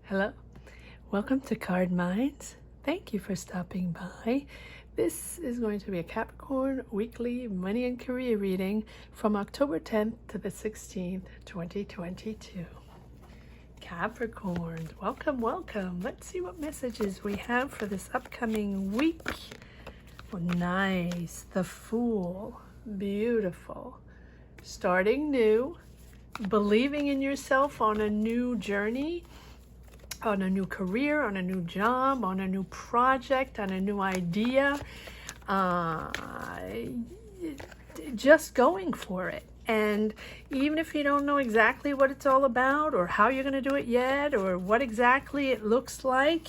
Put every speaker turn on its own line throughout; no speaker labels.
Hello, welcome to Card Minds. Thank you for stopping by. This is going to be a Capricorn weekly money and career reading from October 10th to the 16th, 2022. Capricorns, welcome, welcome. Let's see what messages we have for this upcoming week. Oh, nice. The Fool. Beautiful. Starting new. Believing in yourself on a new journey, on a new career, on a new job, on a new project, on a new idea. Just going for it. And even if you don't know exactly what it's all about or how you're going to do it yet or what exactly it looks like,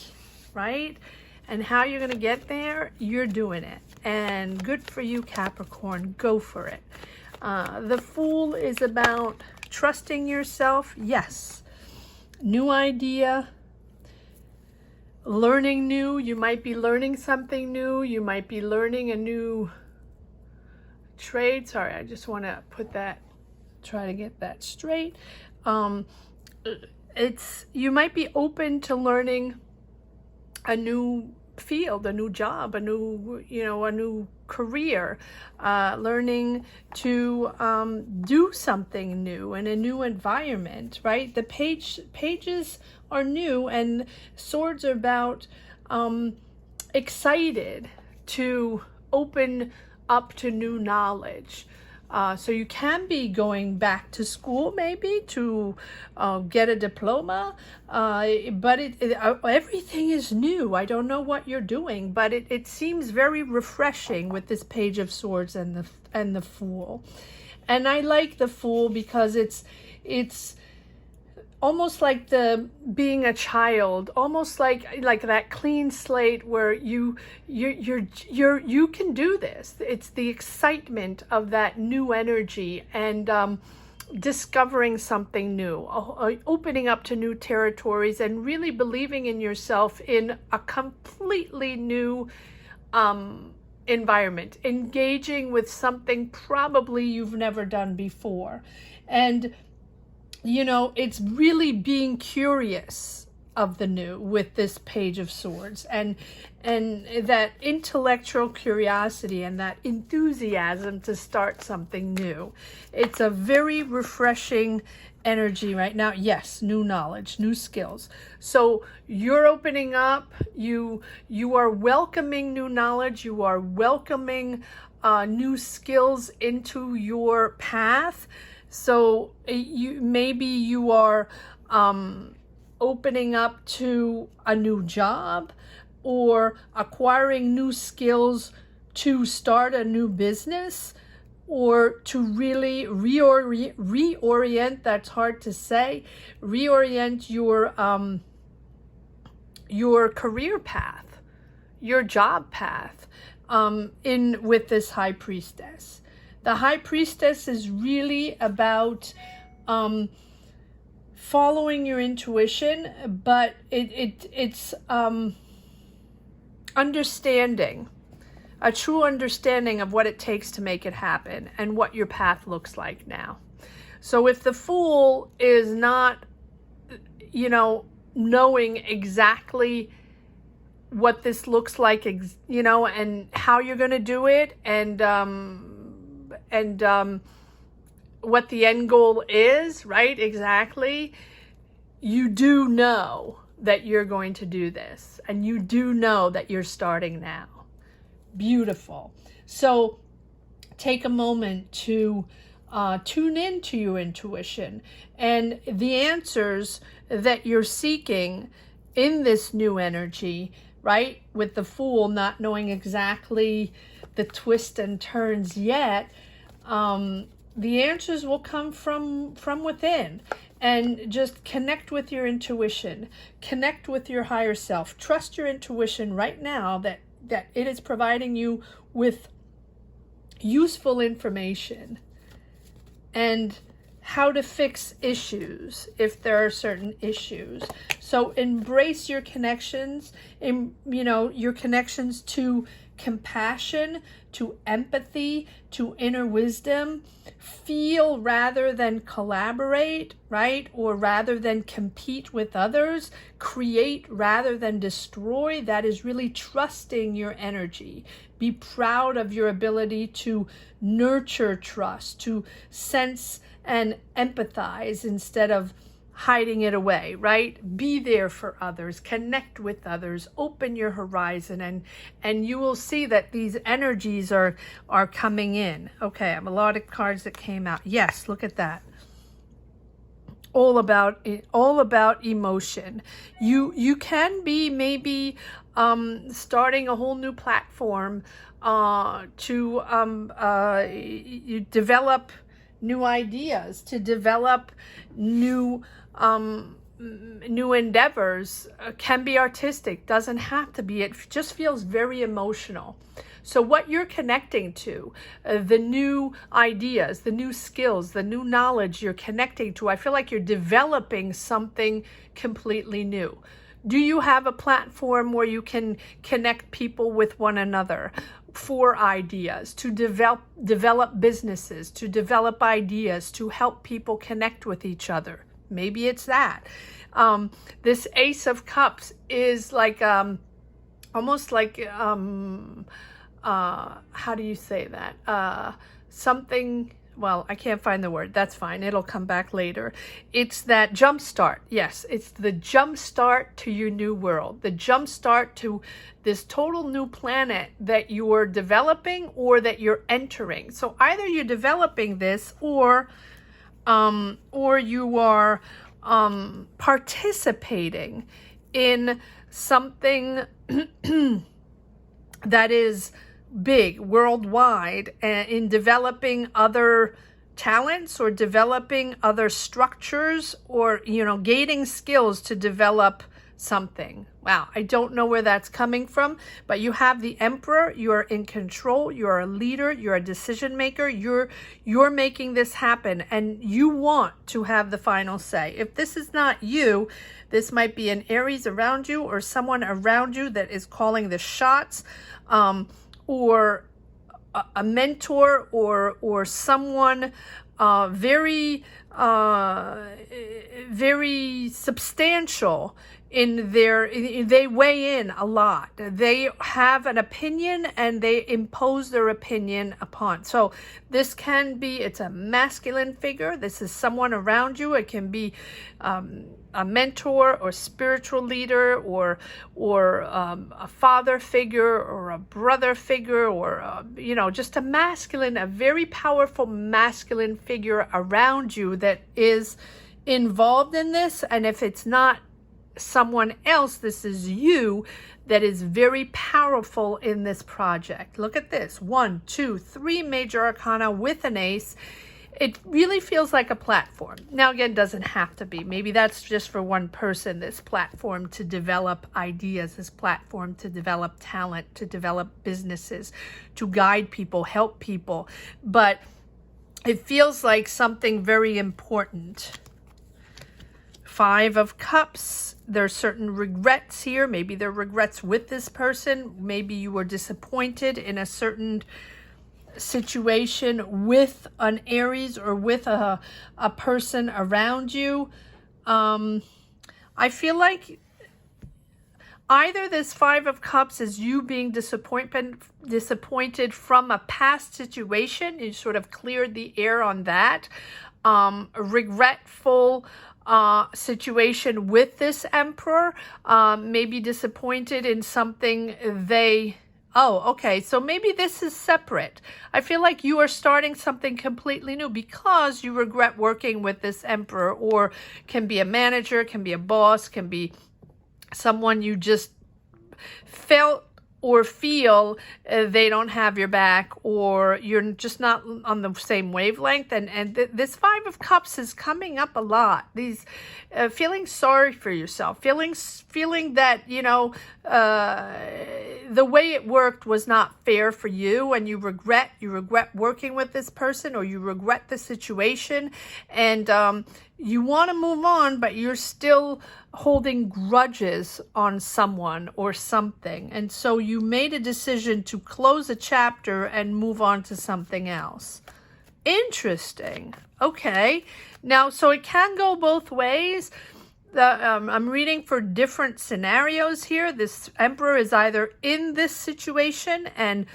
right? And how you're going to get there, you're doing it. And good for you, Capricorn. Go for it. The Fool is about trusting yourself. Yes. New idea. Learning new. You might be learning something new. You might be learning a new trade. Sorry, I just want to try to get that straight. You might be open to learning a new field, a new job, a new career, learning to do something new in a new environment, right? The pages are new, and swords are about excited to open up to new knowledge. So you can be going back to school maybe to get a diploma, but everything is new. I don't know what you're doing, but it seems very refreshing with this Page of Swords and the Fool. And I like the Fool because it's almost like being a child, almost like that clean slate where you can do this. It's the excitement of that new energy and discovering something new, opening up to new territories, and really believing in yourself in a completely new environment, engaging with something probably you've never done before. And it's really being curious of the new with this Page of Swords, and that intellectual curiosity and that enthusiasm to start something new. It's a very refreshing energy right now. Yes, new knowledge, new skills. So you're opening up, you are welcoming new knowledge, you are welcoming new skills into your path. So you are opening up to a new job or acquiring new skills to start a new business or to really reorient, that's hard to say, reorient your career path, your job path with this High Priestess. The High Priestess is really about following your intuition, but it's understanding, a true understanding of what it takes to make it happen and what your path looks like now. So if the Fool is not, knowing exactly what this looks like, and how you're going to do it, and what the end goal is, right? Exactly. You do know that you're going to do this, and you do know that you're starting now. Beautiful. So take a moment to tune into your intuition and the answers that you're seeking in this new energy, right? With the Fool not knowing exactly the twists and turns yet, the answers will come from within. And just connect with your intuition, connect with your higher self, trust your intuition right now that it is providing you with useful information and how to fix issues if there are certain issues. So embrace your connections, your connections to compassion, to empathy, to inner wisdom. Feel rather than collaborate, right? Or rather than compete with others. Create rather than destroy. That is really trusting your energy. Be proud of your ability to nurture trust, to sense and empathize instead of hiding it away, right? Be there for others, connect with others, open your horizon, and you will see that these energies are coming in. Okay, I have a lot of cards that came out. Yes, look at that. All about emotion. You can be maybe starting a whole new platform to you develop new ideas, to develop new endeavors. Can be artistic, doesn't have to be. It just feels very emotional. So what you're connecting to, the new ideas, the new skills, the new knowledge you're connecting to, I feel like you're developing something completely new. Do you have a platform where you can connect people with one another for ideas, to develop businesses, to develop ideas, to help people connect with each other? Maybe it's that. This Ace of Cups is like almost like how do you say that? Something, well, I can't find the word. That's fine. It'll come back later. It's that jump start. Yes, it's the jump start to your new world, the jump start to this total new planet that you're developing or that you're entering. So either you're developing this or you are participating in something that is big, worldwide, in developing other talents or developing other structures, or, you know, gaining skills to develop something. Wow, I don't know where that's coming from, but you have the Emperor. You're in control. You're a leader. You're a decision maker. You're making this happen, and you want to have the final say. If this is not you, this might be an Aries around you or someone around you that is calling the shots, or a mentor, or someone very substantial in they weigh in a lot. They have an opinion and they impose their opinion upon. So this can be, it's a masculine figure. This is someone around you. It can be a mentor or spiritual leader, or a father figure or a brother figure, or you know, just a masculine, a very powerful masculine figure around you that is involved in this. And if it's not someone else, this is you that is very powerful in this project. Look at this. 1, 2, 3 major arcana with an ace. It really feels like a platform. Now, again, doesn't have to be. Maybe that's just for one person, this platform to develop ideas, this platform to develop talent, to develop businesses, to guide people, help people. But it feels like something very important. 5 of Cups. There's certain regrets here. Maybe there are regrets with this person. Maybe you were disappointed in a certain situation with an Aries or with a person around you. I feel like either this 5 of Cups is you being disappointed from a past situation. You sort of cleared the air on that. Regretful situation with this Emperor, maybe disappointed in something they... Oh, okay, so maybe this is separate. I feel like you are starting something completely new because you regret working with this Emperor, or can be a manager, can be a boss, can be someone you just felt or feel they don't have your back, or you're just not on the same wavelength. And this 5 of Cups is coming up a lot. These feeling sorry for yourself, feeling that, you know, the way it worked was not fair for you, and you regret working with this person, or you regret the situation, and you want to move on, but you're still holding grudges on someone or something. And so you made a decision to close a chapter and move on to something else. Interesting. Okay. Now, so it can go both ways. I'm reading for different scenarios here. This Emperor is either in this situation and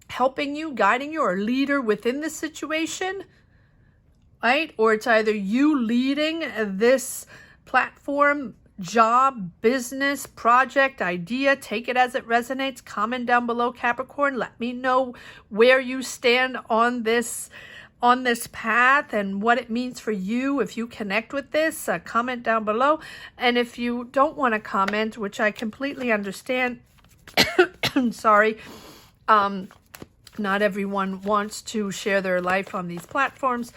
helping you, guiding you, or leader within the situation, right? Or it's either you leading this platform, job, business, project, idea. Take it as it resonates. Comment down below, Capricorn. Let me know where you stand on this path and what it means for you. If you connect with this, comment down below. And if you don't want to comment, which I completely understand, sorry, not everyone wants to share their life on these platforms,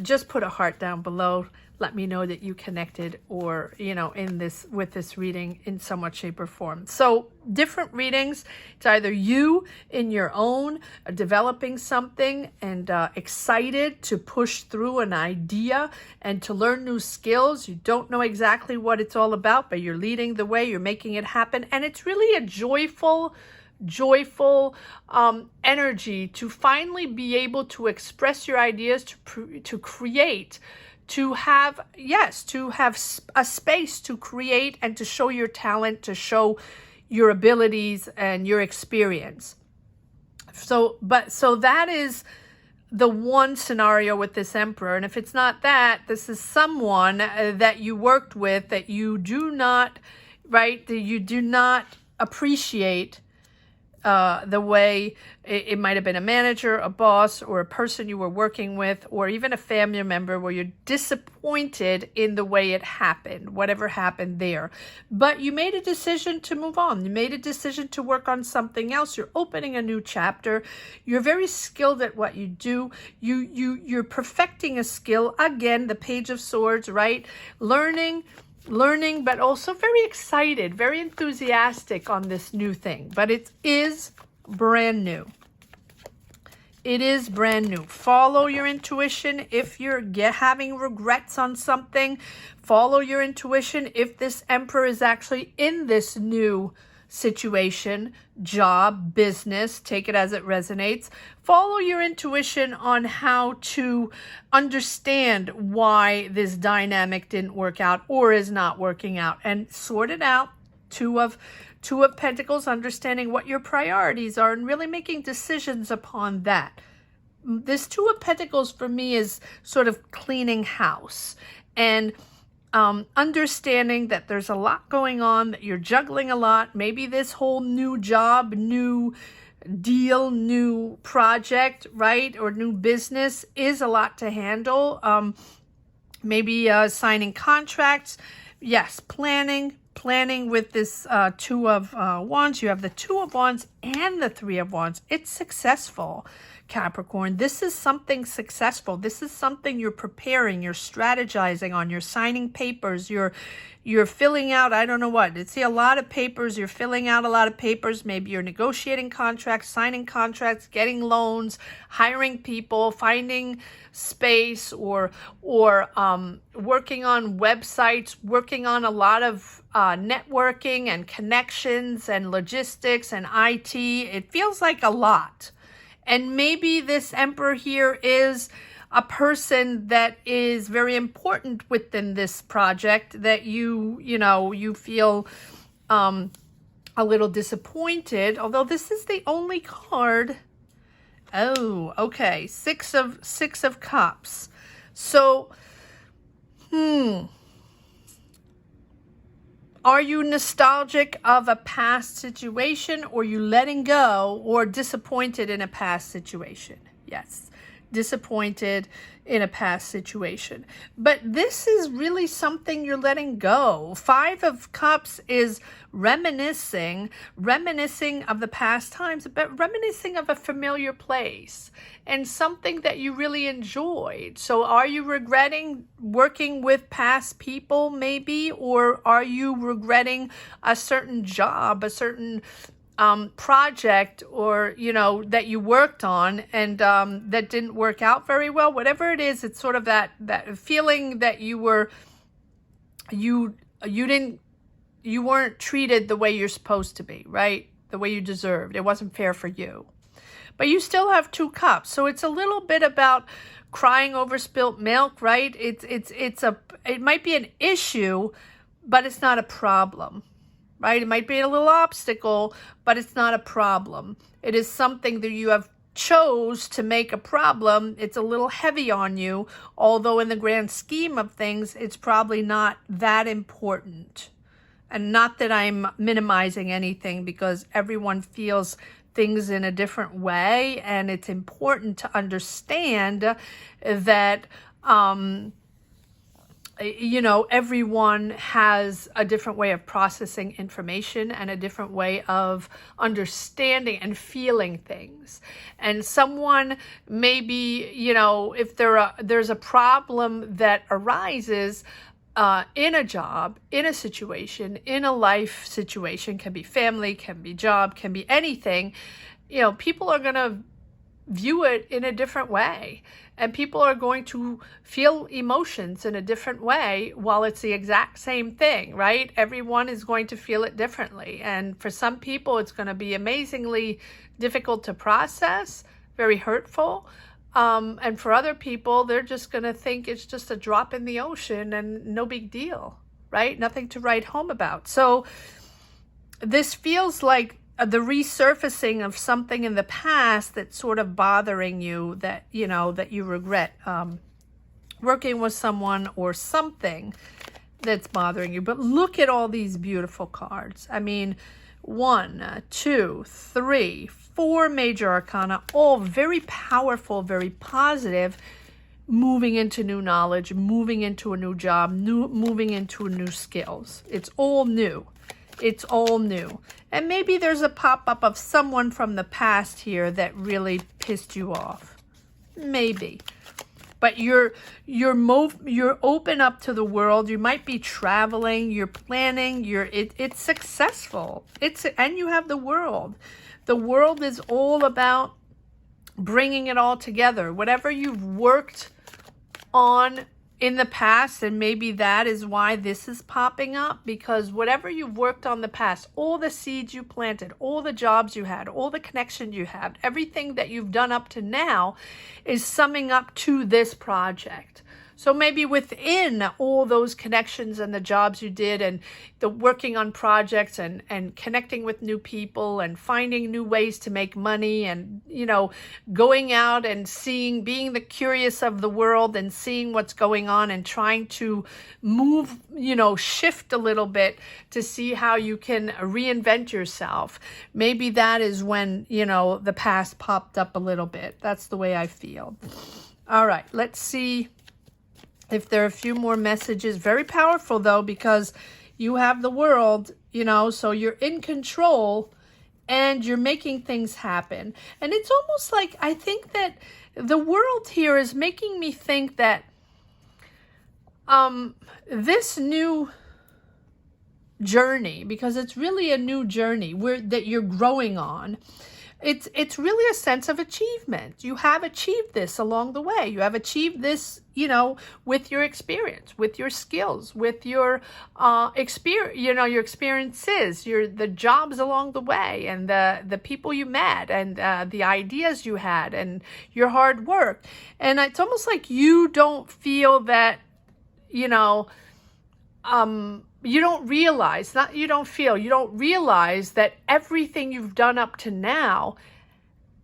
just put a heart down below. Let me know that you connected, or, you know, with this reading in somewhat shape or form. So different readings. It's either you in your own developing something and excited to push through an idea and to learn new skills. You don't know exactly what it's all about, but you're leading the way, you're making it happen. And it's really a joyful energy to finally be able to express your ideas, to create, to have a space to create and to show your talent, to show your abilities and your experience. So that is the one scenario with this Emperor. And if it's not that, this is someone that you worked with that you do not, right, that you do not appreciate the way it might have been a manager, a boss, or a person you were working with, or even a family member where you're disappointed in the way it happened, whatever happened there. But you made a decision to move on. You made a decision to work on something else. You're opening a new chapter. You're very skilled at what you do. You're perfecting a skill. Again, the Page of Swords, right? Learning, but also very excited, very enthusiastic on this new thing. But it is brand new. It is brand new. Follow your intuition. If you're having regrets on something, follow your intuition. If this Emperor is actually in this new situation, job, business, take it as it resonates. Follow your intuition on how to understand why this dynamic didn't work out or is not working out, and sort it out. Two of Pentacles, understanding what your priorities are and really making decisions upon that. This Two of Pentacles for me is sort of cleaning house and understanding that there's a lot going on, that you're juggling a lot. Maybe this whole new job, new deal, new project, right, or new business is a lot to handle. Maybe signing contracts. Yes, planning with this Two of Wands. You have the Two of Wands and the Three of Wands. It's successful, Capricorn. This is something successful. This is something you're preparing, you're strategizing on, you're signing papers, you're filling out, I don't know what. See a lot of papers, you're filling out a lot of papers. Maybe you're negotiating contracts, signing contracts, getting loans, hiring people, finding space, or working on websites, working on a lot of networking and connections and logistics and IT. It feels like a lot. And maybe this Emperor here is a person that is very important within this project that you feel a little disappointed, although this is the only card. Oh, okay. Six of Cups. So, are you nostalgic of a past situation, or you letting go, or disappointed in a past situation? Yes, disappointed in a past situation. But this is really something you're letting go. Five of Cups is reminiscing of the past times, but reminiscing of a familiar place and something that you really enjoyed. So are you regretting working with past people maybe, or are you regretting a certain job, a certain project, or, you know, that you worked on and that didn't work out very well, whatever it is, it's sort of that feeling that you weren't treated the way you're supposed to be, right? The way you deserved. It wasn't fair for you. But you still have 2 cups. So it's a little bit about crying over spilt milk, right? It might be an issue, but it's not a problem, right? It might be a little obstacle, but it's not a problem. It is something that you have chose to make a problem. It's a little heavy on you, although in the grand scheme of things, it's probably not that important. And not that I'm minimizing anything, because everyone feels things in a different way, and it's important to understand that you know, everyone has a different way of processing information and a different way of understanding and feeling things. And someone maybe, you know, if there's a problem that arises in a job, in a situation, in a life situation, can be family, can be job, can be anything, you know, people are going to view it in a different way. And people are going to feel emotions in a different way while it's the exact same thing, right? Everyone is going to feel it differently. And for some people, it's going to be amazingly difficult to process, very hurtful. And for other people, they're just going to think it's just a drop in the ocean and no big deal, right? Nothing to write home about. So this feels like the resurfacing of something in the past that's sort of bothering you, that, you know, that you regret working with someone or something that's bothering you. But look at all these beautiful cards. I mean, 1, 2, 3, 4 major arcana, all very powerful, very positive, moving into new knowledge, moving into a new job, moving into new skills. It's all new. It's all new. And maybe there's a pop-up of someone from the past here that really pissed you off. Maybe. But you're open up to the world. You might be traveling, you're planning, it's successful. And you have the world. The world is all about bringing it all together. Whatever you've worked on in the past, and maybe that is why this is popping up, because whatever you've worked on in the past, all the seeds you planted, all the jobs you had, all the connections you have, everything that you've done up to now is summing up to this project. So maybe within all those connections and the jobs you did, and the working on projects and connecting with new people and finding new ways to make money, and, you know, going out and seeing, being the curious of the world and seeing what's going on and trying to move, you know, shift a little bit to see how you can reinvent yourself. Maybe that is when, you know, the past popped up a little bit. That's the way I feel. All right, let's see if there are a few more messages. Very powerful, though, because you have the world, you know, so you're in control and you're making things happen. And it's almost like, I think that the world here is making me think that this new journey, because it's really a new journey that you're growing on, it's really a sense of achievement. You have achieved this along the way. You have achieved this, you know, with your experience, with your skills, with your experience, you know, your experiences, the jobs along the way, and the people you met, and the ideas you had, and your hard work. And it's almost like you don't feel that, you know, you don't realize that everything you've done up to now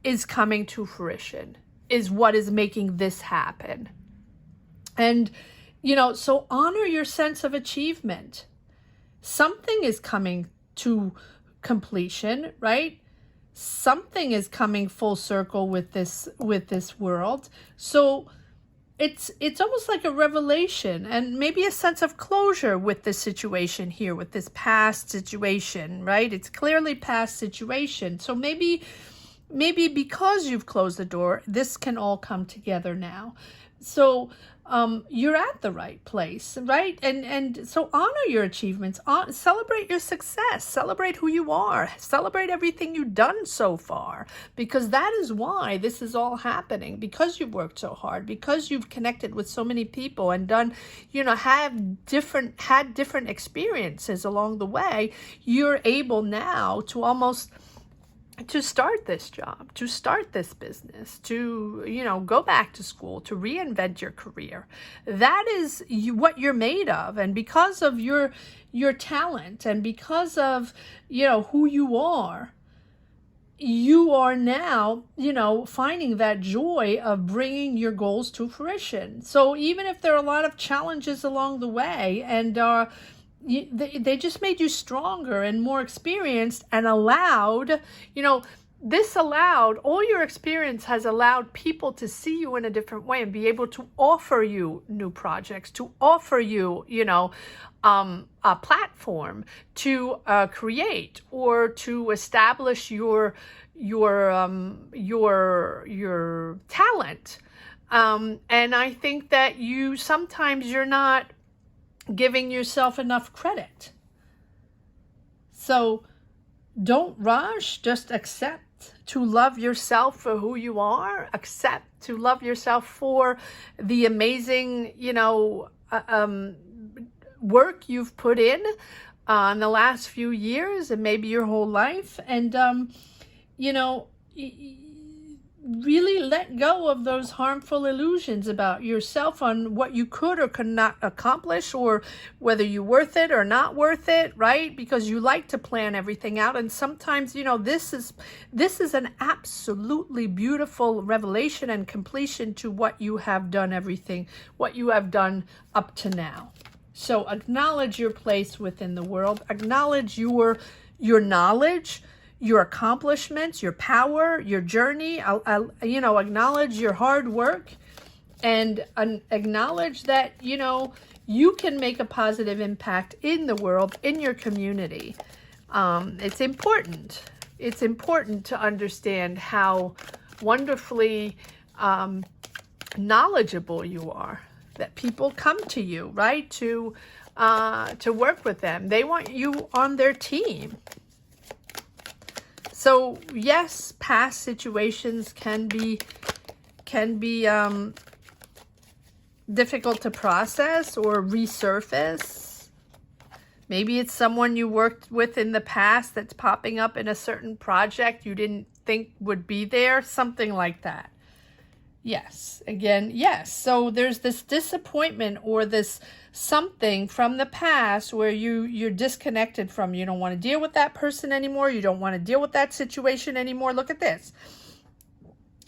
is coming to fruition, is what is making this happen. And, you know, so honor your sense of achievement. Something is coming to completion, right? Something is coming full circle with this world. So it's almost like a revelation, and maybe a sense of closure with this situation here, with this past situation, right? It's clearly past situation. So maybe because you've closed the door, this can all come together now. So you're at the right place, right? And so honor your achievements, celebrate your success, celebrate who you are, celebrate everything you've done so far, because that is why this is all happening, because you've worked so hard, because you've connected with so many people and done, had different experiences along the way. You're able now to start this job, to start this business, to, go back to school, to reinvent your career. That is what you're made of. And because of your talent and because of, who you are now, finding that joy of bringing your goals to fruition. So even if there are a lot of challenges along the way and they just made you stronger and more experienced and allowed, all your experience has allowed people to see you in a different way and be able to offer you new projects, to offer you, a platform to create or to establish your talent. And I think that sometimes you're not giving yourself enough credit. So don't rush, just accept to love yourself for who you are, accept to love yourself for the amazing, work you've put in the last few years and maybe your whole life. And, really let go of those harmful illusions about yourself on what you could or could not accomplish, or whether you're worth it or not worth it, right? Because you like to plan everything out. And sometimes, this is an absolutely beautiful revelation and completion to what you have done, what you have done up to now. So acknowledge your place within the world, acknowledge your knowledge, your accomplishments, your power, your journey, acknowledge your hard work, and acknowledge that, you can make a positive impact in the world, in your community. It's important. It's important to understand how wonderfully knowledgeable you are, that people come to you, right, to work with them. They want you on their team. So yes, past situations can be difficult to process or resurface. Maybe it's someone you worked with in the past that's popping up in a certain project you didn't think would be there, something like that. Yes, again, yes. So there's this disappointment or this something from the past where you're disconnected from. You don't want to deal with that person anymore. You don't want to deal with that situation anymore. Look at this.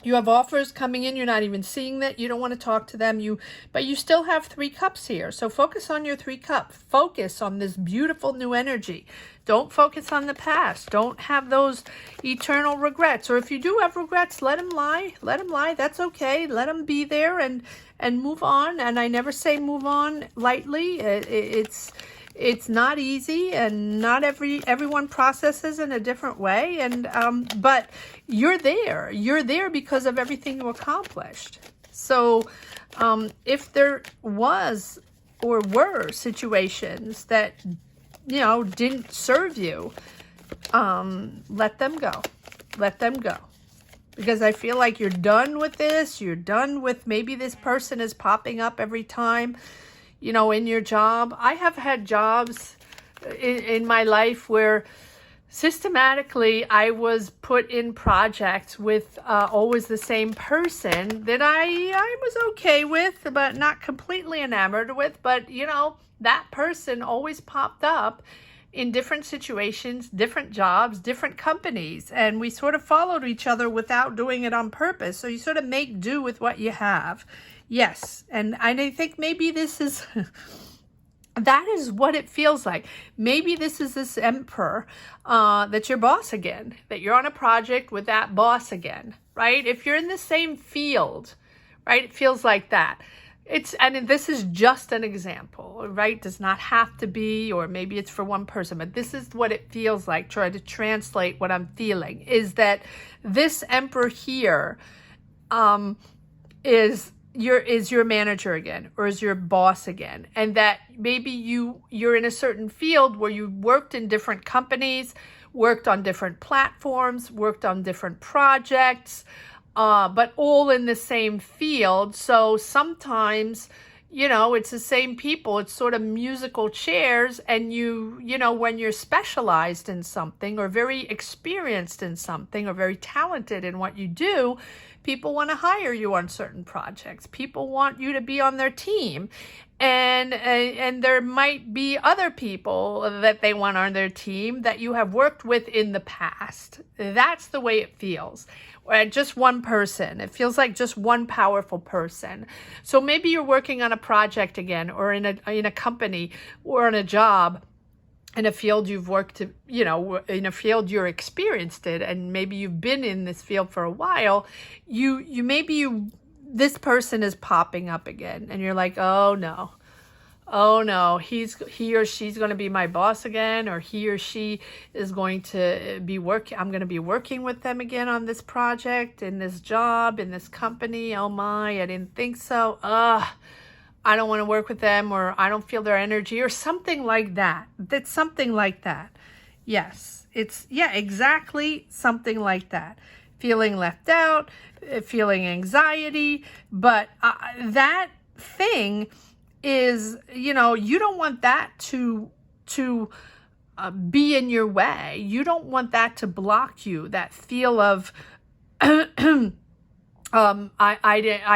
You have offers coming in. You're not even seeing that. You don't want to talk to them. But you still have 3 cups here. So focus on your 3 cups. Focus on this beautiful new energy. Don't focus on the past. Don't have those eternal regrets. Or if you do have regrets, let them lie. Let them lie. That's okay. Let them be there and move on. And I never say move on lightly. It's not easy, and not everyone processes in a different way. And but you're there. You're there because of everything you accomplished. So if there was or were situations that didn't serve you, let them go. Let them go. Because I feel like you're done with this. You're done with maybe this person is popping up every time, in your job. I have had jobs in my life where systematically I was put in projects with always the same person that I was okay with, but not completely enamored with. But, that person always popped up in different situations, different jobs, different companies. And we sort of followed each other without doing it on purpose. So you sort of make do with what you have. Yes. And I think maybe this is, that is what it feels like. Maybe this is this emperor that's your boss again, that you're on a project with that boss again, right? If you're in the same field, right, it feels like that. And this is just an example, right? Does not have to be, or maybe it's for one person, but this is what it feels like. Try to translate what I'm feeling is that this emperor here is is your manager again, or is your boss again, and that maybe you're in a certain field where you worked in different companies, worked on different platforms, worked on different projects, but all in the same field. So sometimes, it's the same people, it's sort of musical chairs, and when you're specialized in something or very experienced in something or very talented in what you do, people want to hire you on certain projects. People want you to be on their team. And there might be other people that they want on their team that you have worked with in the past. That's the way it feels. Just one person. It feels like just one powerful person. So maybe you're working on a project again, or in a company, or on a job, in a field you've worked, in a field you're experienced in, and maybe you've been in this field for a while. This person is popping up again, and you're like, oh no, he or she's going to be my boss again, or he or she is going to be I'm going to be working with them again on this project, in this job, in this company. Oh my, I didn't think so. I don't want to work with them, or I don't feel their energy, or something like that. That's something like that. Yes, exactly something like that. Feeling left out, feeling anxiety, but that thing is, you don't want that to be in your way. You don't want that to block you. That feel of I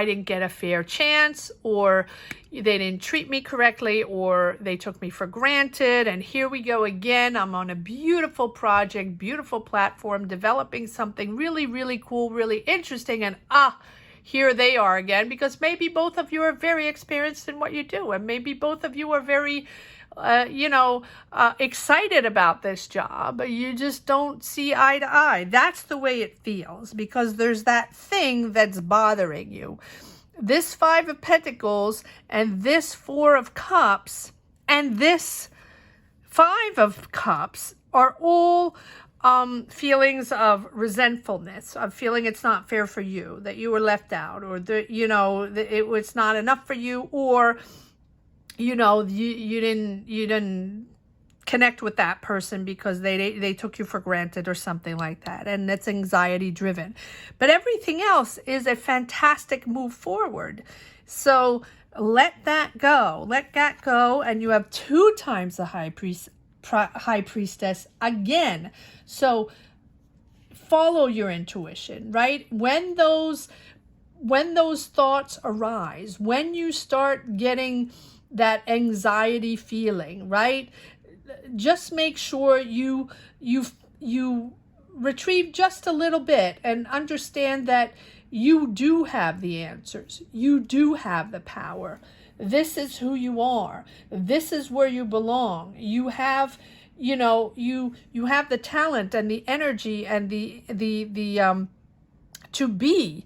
didn't get a fair chance, or they didn't treat me correctly, or they took me for granted. And here we go again. I'm on a beautiful project, beautiful platform, developing something really, really cool, really interesting. And here they are again, because maybe both of you are very experienced in what you do. And maybe both of you are very excited about this job. You just don't see eye to eye. That's the way it feels, because there's that thing that's bothering you. This Five of Pentacles and this Four of Cups and this Five of Cups are all feelings of resentfulness, of feeling it's not fair for you, that you were left out, or it was not enough for you, or you didn't connect with that person because they took you for granted, or something like that. And it's anxiety driven. But everything else is a fantastic move forward. So let that go. Let that go. And you have 2 times the high priestess again. So follow your intuition, right? When those thoughts arise, when you start getting that anxiety feeling, right? Just make sure you retrieve just a little bit and understand that you do have the answers. You do have the power. This is who you are. This is where you belong. You have, you have the talent and the energy and the to be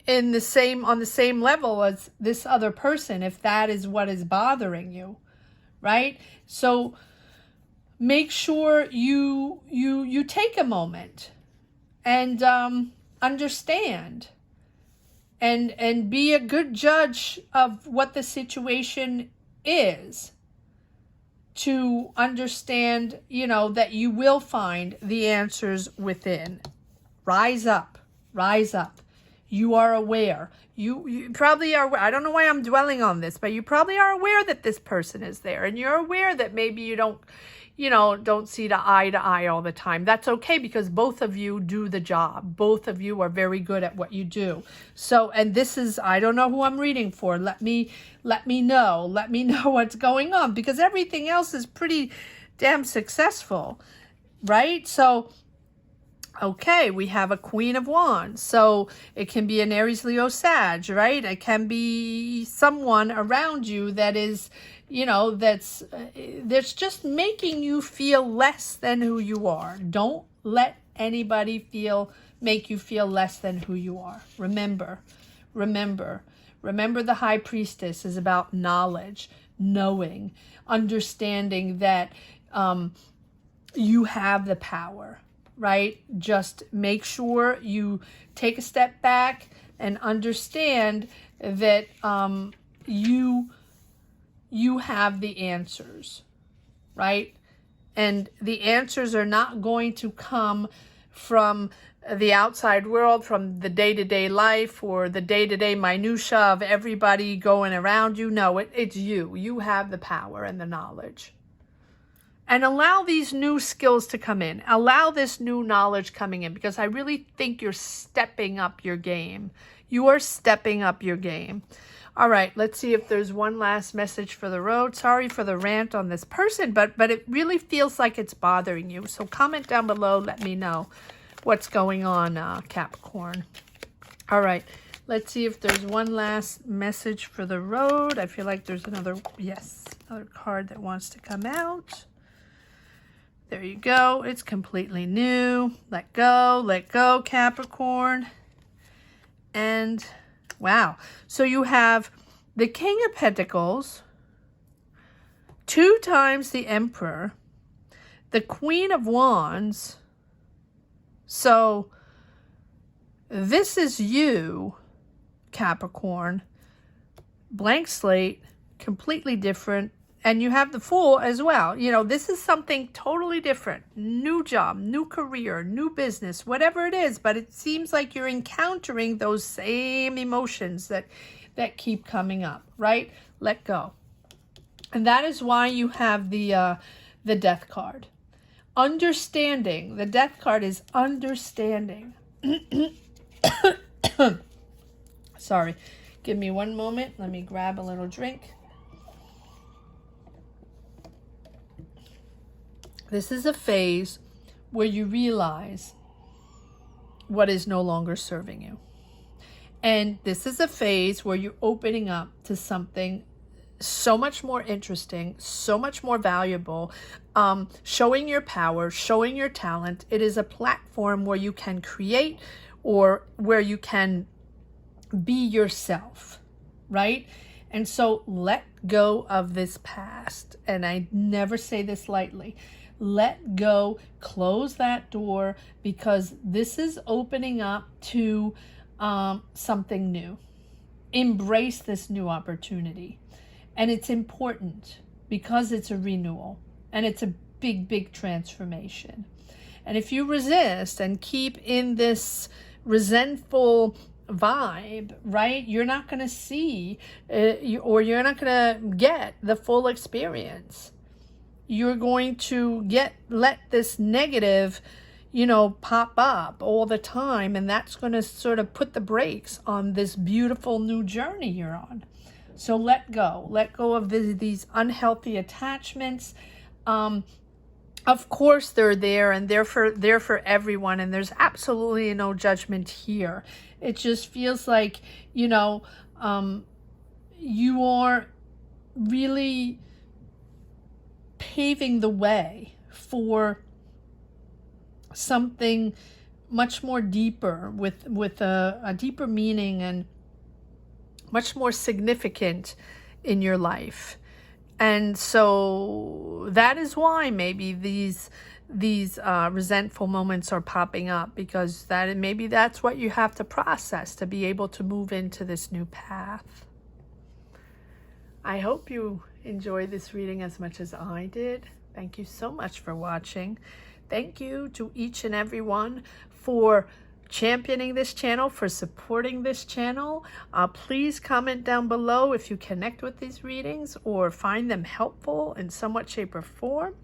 on the same level as this other person, if that is what is bothering you, right? So make sure you take a moment and understand and be a good judge of what the situation is, to understand, that you will find the answers within. Rise up. You are aware. You probably are. I don't know why I'm dwelling on this, but you probably are aware that this person is there, and you're aware that maybe you don't see to eye all the time. That's okay, because both of you do the job. Both of you are very good at what you do. So, and this is, I don't know who I'm reading for. Let me know. Let me know what's going on, because everything else is pretty damn successful, right? So, okay, we have a Queen of Wands. So it can be an Aries, Leo, Sag, right? It can be someone around you that is, that's just making you feel less than who you are. Don't let anybody make you feel less than who you are. Remember, the High Priestess is about knowledge, knowing, understanding that you have the power. Right? Just make sure you take a step back, and understand that you have the answers, right? And the answers are not going to come from the outside world, from the day-to-day life or the day-to-day minutia of everybody going around you. No, it's you. You have the power and the knowledge. And allow these new skills to come in. Allow this new knowledge coming in, because I really think you're stepping up your game. You are stepping up your game. All right, let's see if there's one last message for the road. Sorry for the rant on this person, but it really feels like it's bothering you. So comment down below. Let me know what's going on, Capricorn. All right, let's see if there's one last message for the road. I feel like there's another card that wants to come out. There you go. It's completely new. Let go, Capricorn. And wow. So you have the King of Pentacles, 2 times the Emperor, the Queen of Wands. So this is you, Capricorn. Blank slate, completely different. And you have the Fool as well. You know, this is something totally different. New job, new career, new business, whatever it is. But it seems like you're encountering those same emotions that keep coming up, right? Let go. And that is why you have the Death card. Understanding. The Death card is understanding. Sorry. Give me one moment. Let me grab a little drink. This is a phase where you realize what is no longer serving you. And this is a phase where you're opening up to something so much more interesting, so much more valuable, showing your power, showing your talent. It is a platform where you can create, or where you can be yourself, right? And so let go of this past. And I never say this lightly. Let go, close that door, because this is opening up to something new. Embrace this new opportunity. And it's important because it's a renewal and it's a big, big transformation. And if you resist and keep in this resentful vibe, right, you're not going to see or you're not going to get the full experience. You're going to let this negative, pop up all the time. And that's going to sort of put the brakes on this beautiful new journey you're on. So let go of these unhealthy attachments. Of course they're there, and they're for everyone. And there's absolutely no judgment here. It just feels like, you are really paving the way for something much more deeper, with a deeper meaning and much more significant in your life. And so that is why maybe these resentful moments are popping up, because maybe that's what you have to process to be able to move into this new path. I hope you enjoyed this reading as much as I did. Thank you so much for watching. Thank you to each and every one for championing this channel, for supporting this channel. Please comment down below if you connect with these readings or find them helpful in somewhat shape or form.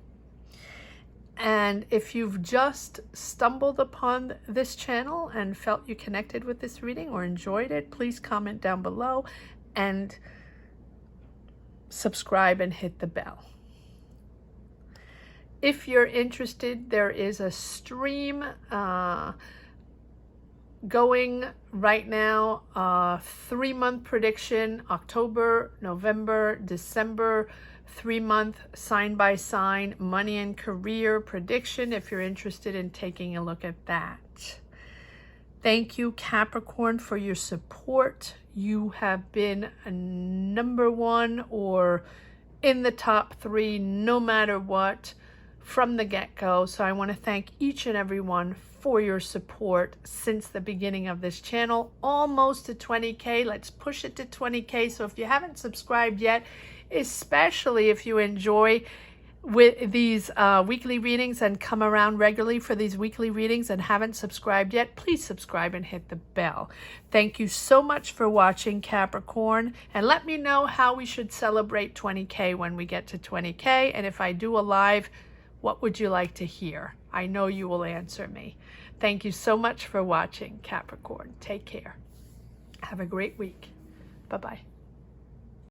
And if you've just stumbled upon this channel and felt you connected with this reading or enjoyed it, please comment down below and subscribe and hit the bell. If you're interested, there is a stream going right now, 3-month prediction, October, November, December, 3-month sign by sign money and career prediction, if you're interested in taking a look at that. Thank you, Capricorn, for your support. You have been a #1 or in the top 3, no matter what, from the get-go. So I want to thank each and every one for your support since the beginning of this channel. Almost to 20K. Let's push it to 20K. So if you haven't subscribed yet, especially if you enjoy with these weekly readings and come around regularly for these weekly readings and haven't subscribed yet, please subscribe and hit the bell. Thank you so much for watching, Capricorn, and let me know how we should celebrate 20K when we get to 20K, and if I do a live, what would you like to hear? I know you will answer me. Thank you so much for watching, Capricorn. Take care. Have a great week. Bye-bye.